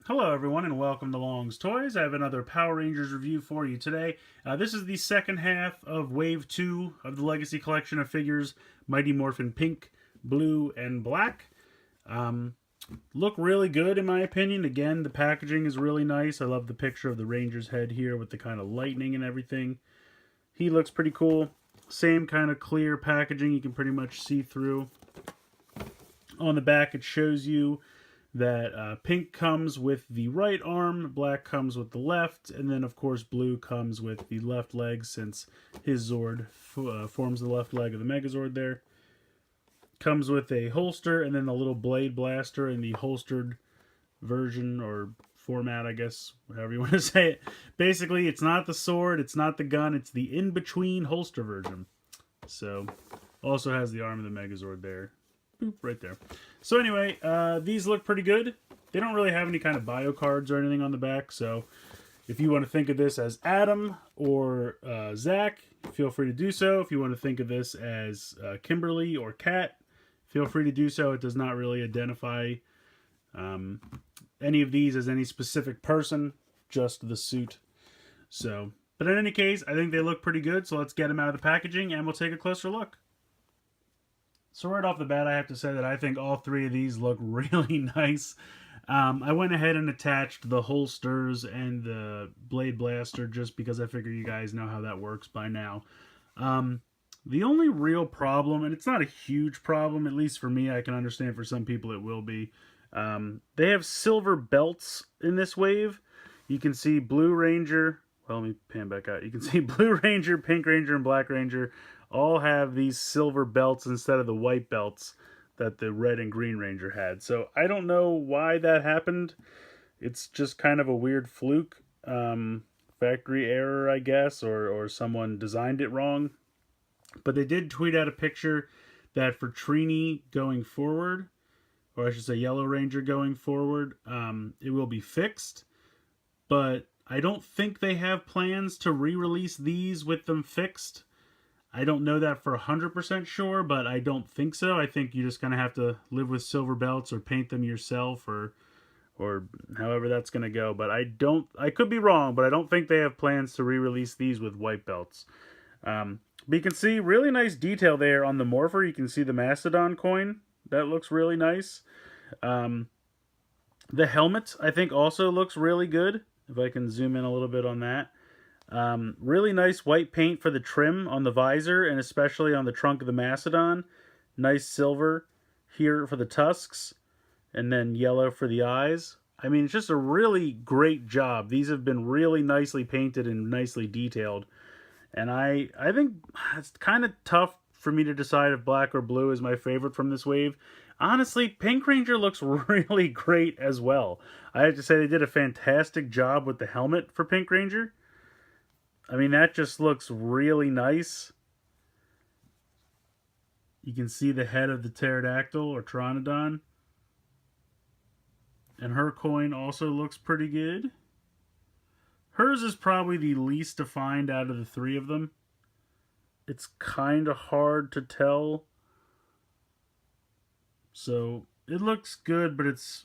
Hello everyone and welcome to Long's Toys. I have another Power Rangers review for you today. This is the second half of Wave 2 of the Legacy Collection of figures Mighty Morphin Pink, Blue, and Black. Look really good in my opinion. Again, the packaging is really nice. I love the picture of the Ranger's head here with the kind of lightning and everything. He looks pretty cool. Same kind of clear packaging you can pretty much see through. On the back it shows you that pink comes with the right arm, black comes with the left, and then of course blue comes with the left leg since his Zord forms the left leg of the Megazord there. Comes with a holster and then the little blade blaster in the holstered version or format, I guess, however you want to say it. Basically, it's not the sword, it's not the gun, it's the in-between holster version. So, also has the arm of the Megazord there. Boop, right there. So anyway, these look pretty good. They don't really have any kind of bio cards or anything on the back, so if you want to think of this as Adam or Zach, feel free to do so. If you want to think of this as Kimberly or Kat, feel free to do so. It does not really identify any of these as any specific person, just the suit. So, but in any case, I think they look pretty good, so let's get them out of the packaging and we'll take a closer look. So right off the bat, I have to say that I think all three of these look really nice. I went ahead and attached the holsters and the blade blaster just because I figure you guys know how that works by now. The only real problem, and it's not a huge problem, at least for me, I can understand for some people it will be, they have silver belts in this wave. You can see Blue Ranger, well, let me pan back out. You can see Blue Ranger, Pink Ranger, and Black Ranger all have these silver belts instead of the white belts that the Red and Green Ranger had. So I don't know why that happened. It's just kind of a weird fluke. Factory error, I guess, or someone designed it wrong. But they did tweet out a picture that for Trini going forward, or I should say Yellow Ranger going forward, it will be fixed. But I don't think they have plans to re-release these with them fixed. I don't know that for 100% sure, but I don't think so. I think you just kind of have to live with silver belts or paint them yourself or however that's going to go. But I could be wrong, but I don't think they have plans to re-release these with white belts. But you can see really nice detail there on the Morpher. You can see the Mastodon coin. That looks really nice. The helmet, I think, also looks really good. If I can zoom in a little bit on that. Really nice white paint for the trim on the visor and especially on the trunk of the Mastodon. Nice silver here for the tusks and then yellow for the eyes. I mean, it's just a really great job. These have been really nicely painted and nicely detailed. And I think it's kind of tough for me to decide if black or blue is my favorite from this wave. Honestly, Pink Ranger looks really great as well. I have to say they did a fantastic job with the helmet for Pink Ranger. I mean, that just looks really nice. You can see the head of the pterodactyl or pteranodon. And her coin also looks pretty good. Hers is probably the least defined out of the three of them. It's kind of hard to tell. So, it looks good, but it's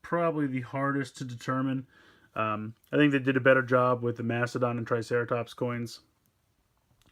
probably the hardest to determine. I think they did a better job with the Mastodon and Triceratops coins.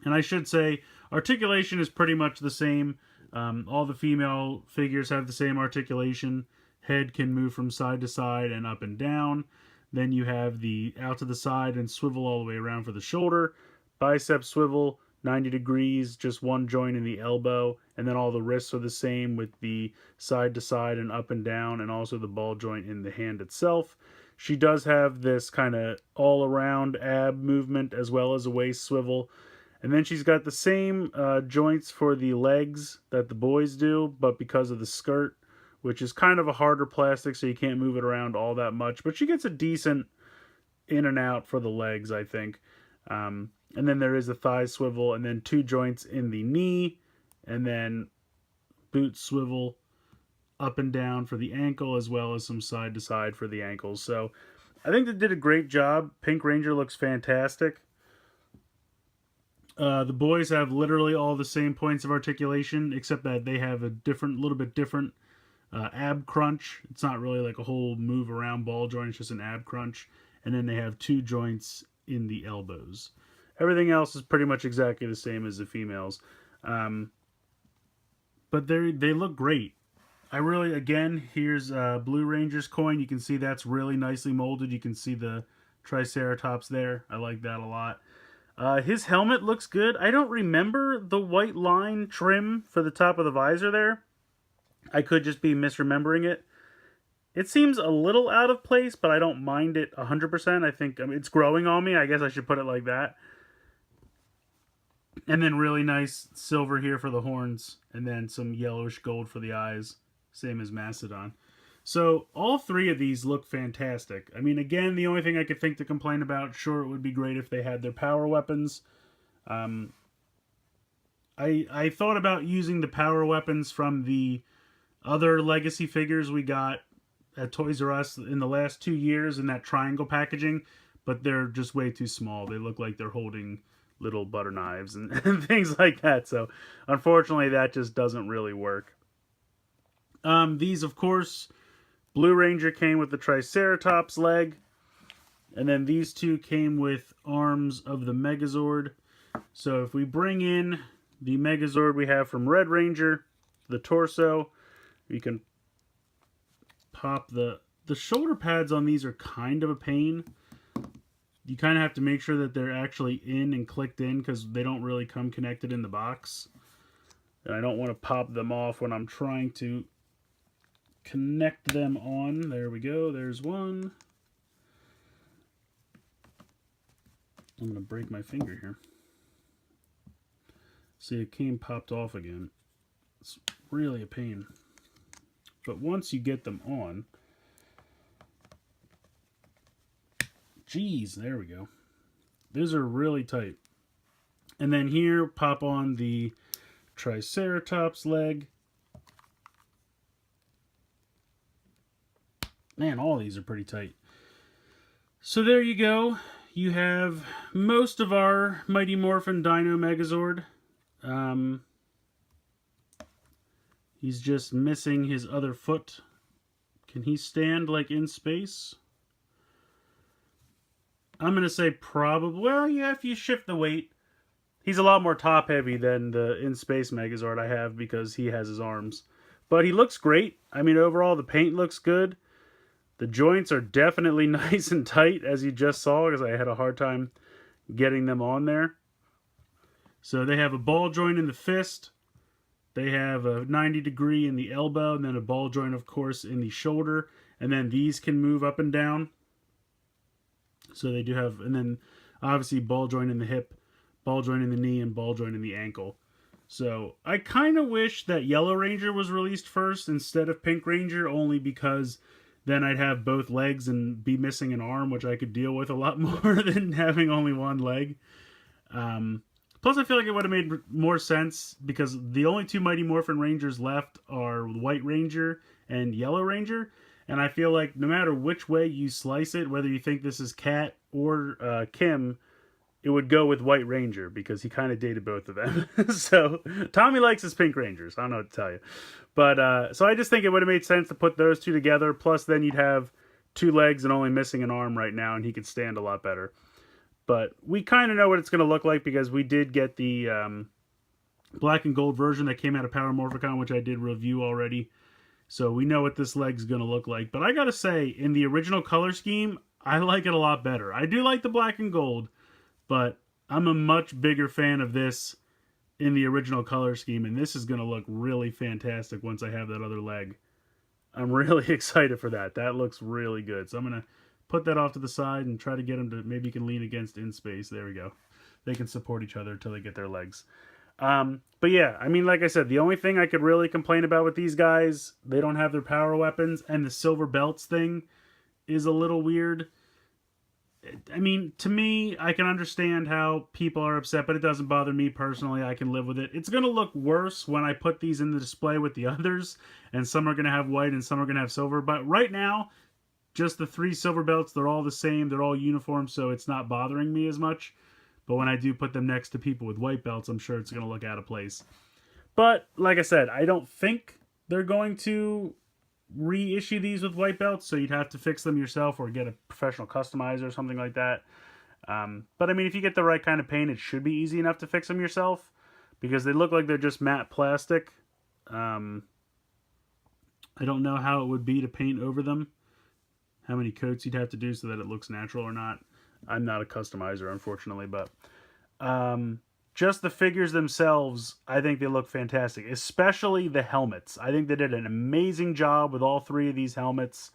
And I should say, articulation is pretty much the same. All the female figures have the same articulation. Head can move from side to side and up and down. Then you have the out to the side and swivel all the way around for the shoulder. Bicep swivel, 90 degrees, just one joint in the elbow. And then all the wrists are the same with the side to side and up and down, and also the ball joint in the hand itself. She does have this kind of all-around ab movement as well as a waist swivel. And then she's got the same joints for the legs that the boys do, but because of the skirt, which is kind of a harder plastic, so you can't move it around all that much. But she gets a decent in and out for the legs, I think. And then there is a thigh swivel, and then two joints in the knee, and then boot swivel up and down for the ankle, as well as some side to side for the ankles. So I think they did a great job. Pink Ranger looks fantastic. The boys have literally all the same points of articulation, except that they have a little bit different ab crunch. It's not really like a whole move around ball joint. It's just an ab crunch. And then they have 2 joints in the elbows. Everything else is pretty much exactly the same as the females. But they look great. I really, again, here's Blue Ranger's coin. You can see that's really nicely molded. You can see the Triceratops there. I like that a lot. His helmet looks good. I don't remember the white line trim for the top of the visor there. I could just be misremembering it. It seems a little out of place, but I don't mind it 100%. I think it's growing on me. I guess I should put it like that. And then really nice silver here for the horns. And then some yellowish gold for the eyes. Same as Mastodon. So all 3 of these look fantastic. I mean, again, the only thing I could think to complain about, sure, it would be great if they had their power weapons. I thought about using the power weapons from the other Legacy figures we got at Toys R Us in the last 2 years in that triangle packaging, but they're just way too small. They look like they're holding little butter knives and things like that. So unfortunately, that just doesn't really work. These, of course, Blue Ranger came with the Triceratops leg. And then these 2 came with arms of the Megazord. So if we bring in the Megazord we have from Red Ranger, the torso, we can pop the shoulder pads on these are kind of a pain. You kind of have to make sure that they're actually in and clicked in because they don't really come connected in the box. And I don't want to pop them off when I'm trying to connect them on. There we go. There's one. I'm going to break my finger here. See, it came popped off again. It's really a pain. But once you get them on, geez, there we go. These are really tight. And then here, pop on the Triceratops leg. Man, all these are pretty tight. So there you go. You have most of our Mighty Morphin Dino Megazord. He's just missing his other foot. Can he stand like in space? I'm going to say probably. Well, yeah, if you shift the weight. He's a lot more top heavy than the in space Megazord I have because he has his arms. But he looks great. I mean, overall, the paint looks good. The joints are definitely nice and tight, as you just saw, because I had a hard time getting them on there. So they have a ball joint in the fist. They have a 90-degree in the elbow, and then a ball joint, of course, in the shoulder. And then these can move up and down. So they do have, and then obviously ball joint in the hip, ball joint in the knee, and ball joint in the ankle. So I kind of wish that Yellow Ranger was released first instead of Pink Ranger, only because then I'd have both legs and be missing an arm, which I could deal with a lot more than having only one leg. Plus, I feel like it would have made more sense because the only 2 Mighty Morphin Rangers left are White Ranger and Yellow Ranger. And I feel like no matter which way you slice it, whether you think this is Kat or Kim, it would go with White Ranger because he kind of dated both of them. So Tommy likes his Pink Rangers. I don't know what to tell you. But so I just think it would have made sense to put those 2 together. Plus then you'd have 2 legs and only missing an arm right now, and he could stand a lot better. But we kind of know what it's going to look like because we did get the black and gold version that came out of Power Morphicon, which I did review already. So we know what this leg's going to look like. But I got to say, in the original color scheme, I like it a lot better. I do like the black and gold, but I'm a much bigger fan of this in the original color scheme. And this is going to look really fantastic once I have that other leg. I'm really excited for that. That looks really good. So I'm going to put that off to the side and try to get them to, maybe you can lean against in space. There we go. They can support each other until they get their legs. But yeah, I mean, like I said, the only thing I could really complain about with these guys, they don't have their power weapons, and the silver belts thing is a little weird. I mean, to me, I can understand how people are upset, but it doesn't bother me personally. I can live with it. It's going to look worse when I put these in the display with the others, and some are going to have white and some are going to have silver. But right now, just the 3 silver belts, they're all the same. They're all uniform, so it's not bothering me as much. But when I do put them next to people with white belts, I'm sure it's going to look out of place. But, like I said, I don't think they're going to reissue these with white belts, so you'd have to fix them yourself or get a professional customizer or something like that. But I mean, if you get the right kind of paint, it should be easy enough to fix them yourself, because they look like they're just matte plastic. I don't know how it would be to paint over them, how many coats you'd have to do so that it looks natural or not. I'm not a customizer, unfortunately, but just the figures themselves, I think they look fantastic, especially the helmets. I think they did an amazing job with all three of these helmets.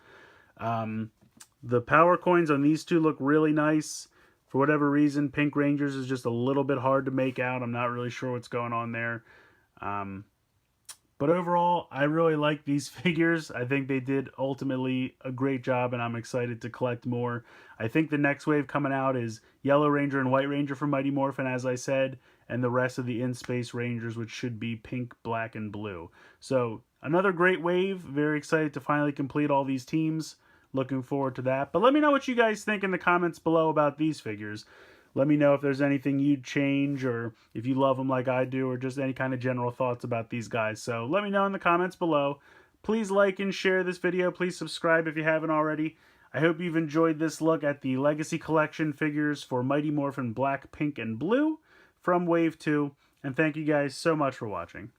The power coins on these two look really nice. For whatever reason, Pink Rangers is just a little bit hard to make out. I'm not really sure what's going on there. But overall, I really like these figures. I think they did ultimately a great job, and I'm excited to collect more. I think the next wave coming out is Yellow Ranger and White Ranger from Mighty Morphin, as I said, and the rest of the In-Space Rangers, which should be pink, black, and blue. So, another great wave. Very excited to finally complete all these teams. Looking forward to that. But let me know what you guys think in the comments below about these figures. Let me know if there's anything you'd change, or if you love them like I do, or just any kind of general thoughts about these guys. So let me know in the comments below. Please like and share this video. Please subscribe if you haven't already. I hope you've enjoyed this look at the Legacy Collection figures for Mighty Morphin Black, Pink, and Blue from Wave 2. And thank you guys so much for watching.